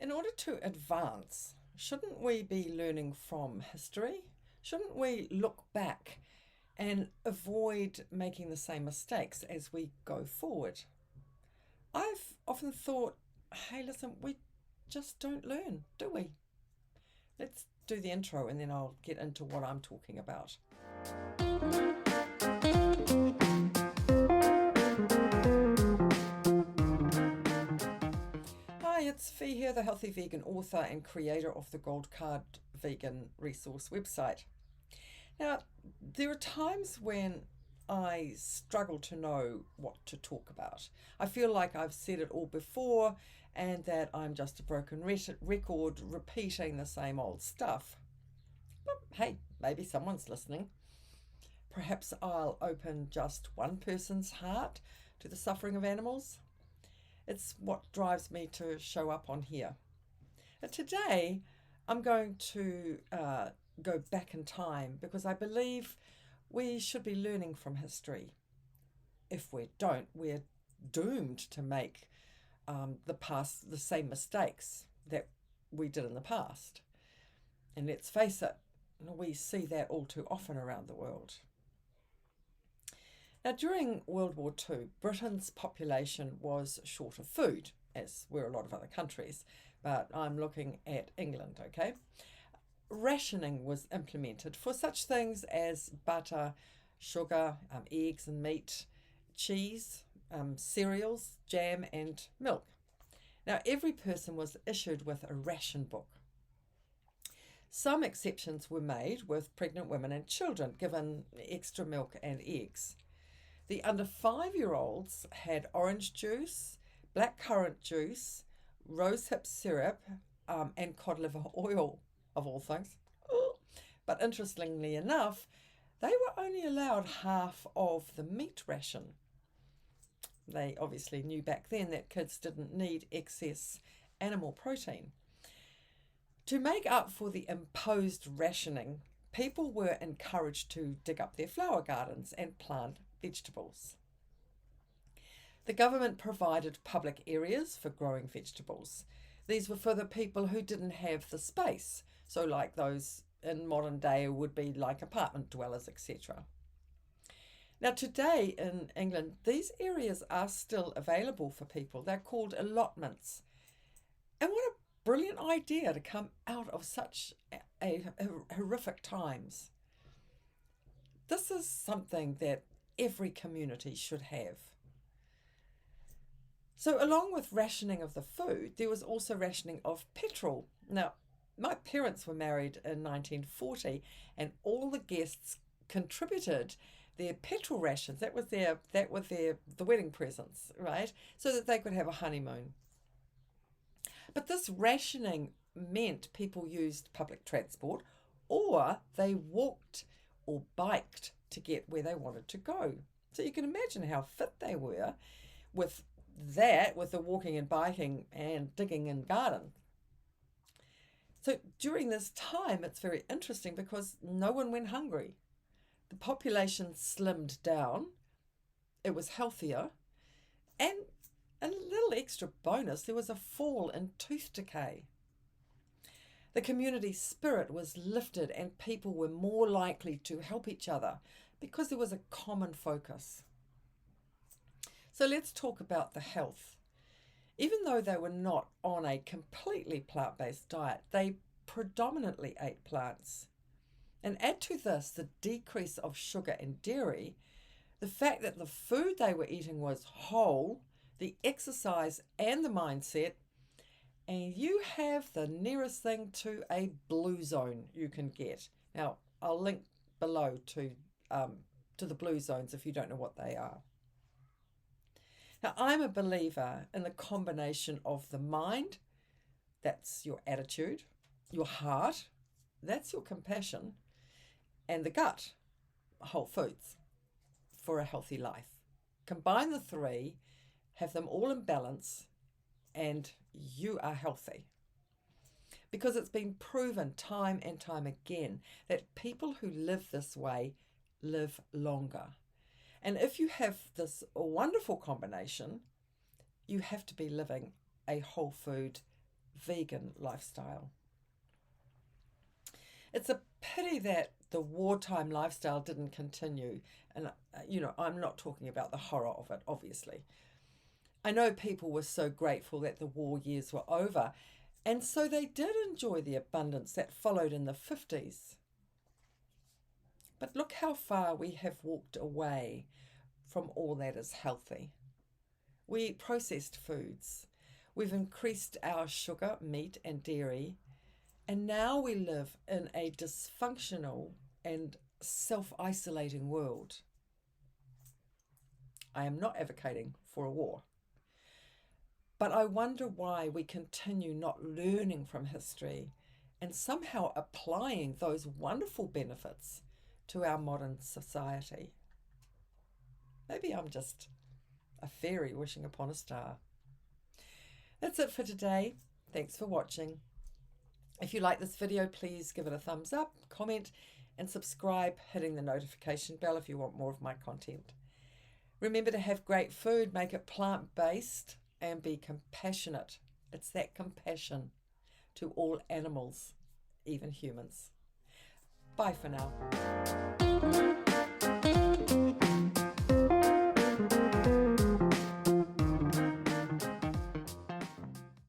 In order to advance, shouldn't we be learning from history? Shouldn't we look back and avoid making the same mistakes as we go forward? I've often thought, hey, listen, we just don't learn, do we? Let's do the intro and then I'll get into what I'm talking about. Hi, it's Fee here, the healthy vegan author and creator of the Gold Card Vegan Resource website. Now, there are times when I struggle to know what to talk about. I feel like I've said it all before and that I'm just a broken record repeating the same old stuff. But hey, maybe someone's listening. Perhaps I'll open just one person's heart to the suffering of animals. It's what drives me to show up on here. But today, I'm going to go back in time because I believe we should be learning from history. If we don't, we're doomed to make the same mistakes that we did in the past. And let's face it, we see that all too often around the world. Now, during World War II, Britain's population was short of food, as were a lot of other countries, but I'm looking at England, okay? Rationing was implemented for such things as butter, sugar, eggs and meat, cheese, cereals, jam, and milk. Now, every person was issued with a ration book. Some exceptions were made with pregnant women and children given extra milk and eggs. The under 5-year-olds had orange juice, blackcurrant juice, rosehip syrup, and cod liver oil, of all things. But interestingly enough, they were only allowed half of the meat ration. They obviously knew back then that kids didn't need excess animal protein. To make up for the imposed rationing, people were encouraged to dig up their flower gardens and plant vegetables. The government provided public areas for growing vegetables. These were for the people who didn't have the space, so like those in modern day would be like apartment dwellers, etc. Now, today in England, these areas are still available for people. They're called allotments. And what a brilliant idea to come out of such horrific times. This is something that every community should have. So, along with rationing of the food, there was also rationing of petrol. Now, my parents were married in 1940, and all the guests contributed their petrol rations. That was the wedding presents, right? So that they could have a honeymoon. But this rationing meant people used public transport or they walked or biked to get where they wanted to go. So you can imagine how fit they were with with the walking and biking and digging in garden. So during this time, it's very interesting because no one went hungry. The population slimmed down, it was healthier, and a little extra bonus, there was a fall in tooth decay. The community spirit was lifted and people were more likely to help each other because there was a common focus. So let's talk about the health. Even though they were not on a completely plant-based diet, they predominantly ate plants. And add to this the decrease of sugar and dairy, the fact that the food they were eating was whole, the exercise and the mindset, and you have the nearest thing to a blue zone you can get. Now, I'll link below to the blue zones if you don't know what they are. Now, I'm a believer in the combination of the mind, that's your attitude, your heart, that's your compassion, and the gut, whole foods, for a healthy life. Combine the three, have them all in balance, and you are healthy. Because it's been proven time and time again that people who live this way live longer. And if you have this wonderful combination, you have to be living a whole food, vegan lifestyle. It's a pity that the wartime lifestyle didn't continue. And, I'm not talking about the horror of it, obviously. I know people were so grateful that the war years were over, and so they did enjoy the abundance that followed in the 50s. But look how far we have walked away from all that is healthy. We eat processed foods. We've increased our sugar, meat, and dairy. And now we live in a dysfunctional and self-isolating world. I am not advocating for a war. But I wonder why we continue not learning from history and somehow applying those wonderful benefits to our modern society. Maybe I'm just a fairy wishing upon a star. That's it for today. Thanks for watching. If you like this video, please give it a thumbs up, comment, and subscribe, hitting the notification bell if you want more of my content. Remember to have great food, make it plant-based, and be compassionate. It's that compassion to all animals, even humans. Bye for now.